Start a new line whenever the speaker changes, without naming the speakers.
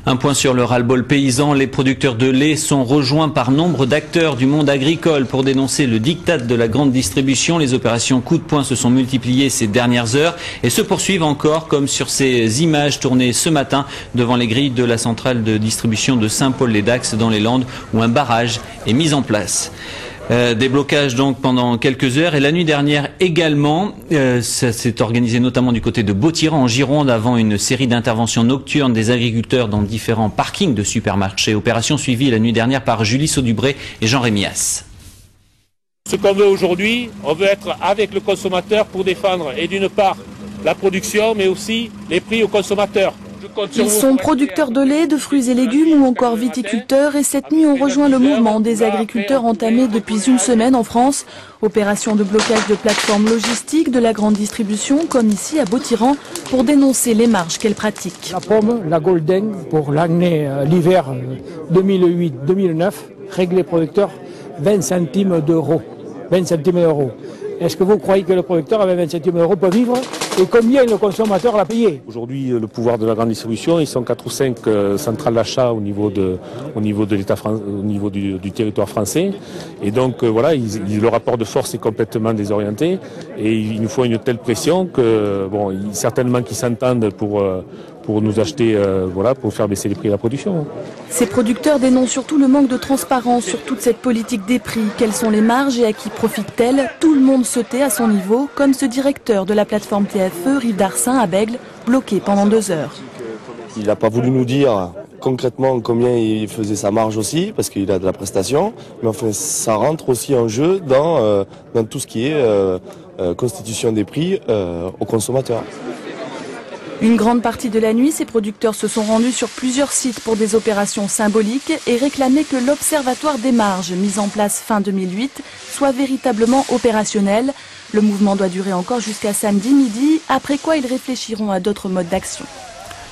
Un point sur le ras-le-bol paysan. Les producteurs de lait sont rejoints par nombre d'acteurs du monde agricole pour dénoncer le diktat de la grande distribution. Les opérations coup de poing se sont multipliées ces dernières heures et se poursuivent encore, comme sur ces images tournées ce matin devant les grilles de la centrale de distribution de Saint-Paul-les-Dax dans les Landes, où un barrage est mis en place. Des blocages donc pendant quelques heures et la nuit dernière également, ça s'est organisé notamment du côté de Bottiran en Gironde avant une série d'interventions nocturnes des agriculteurs dans différents parkings de supermarchés. Opération suivie la nuit dernière par Julie Saudubré et Jean Rémias.
Ce qu'on veut aujourd'hui, on veut être avec le consommateur pour défendre et d'une part la production mais aussi les prix aux consommateurs.
Ils sont producteurs de lait, de fruits et légumes ou encore viticulteurs et cette nuit on rejoint le mouvement des agriculteurs entamé depuis une semaine en France. Opération de blocage de plateformes logistiques de la grande distribution comme ici à Bottiran pour dénoncer les marges qu'elles pratiquent.
La pomme, la Golden pour l'année, l'hiver 2008-2009, règle les producteurs 20 centimes d'euros. 20 centimes d'euros. Est-ce que vous croyez que le producteur avec 20 centimes d'euros peut vivre? Et combien le consommateur l'a payé?
Aujourd'hui, le pouvoir de la grande distribution, ils sont 4 ou 5 centrales d'achat au niveau de l'État, au niveau du territoire français. Et donc voilà, le rapport de force est complètement désorienté. Et il nous faut une telle pression que, bon, certainement qu'ils s'entendent pour nous acheter, voilà, pour faire baisser les prix de la production.
Ces producteurs dénoncent surtout le manque de transparence sur toute cette politique des prix. Quelles sont les marges et à qui profitent-elles? Tout le monde se tait à son niveau, comme ce directeur de la plateforme TFE, Rive d'Arcin à Bègle, bloqué pendant 2 heures.
Il n'a pas voulu nous dire concrètement combien il faisait sa marge aussi, parce qu'il a de la prestation. Mais enfin, ça rentre aussi en jeu dans tout ce qui est constitution des prix aux consommateurs.
Une grande partie de la nuit, ces producteurs se sont rendus sur plusieurs sites pour des opérations symboliques et réclamaient que l'Observatoire des marges, mis en place fin 2008, soit véritablement opérationnel. Le mouvement doit durer encore jusqu'à samedi midi, après quoi ils réfléchiront à d'autres modes d'action.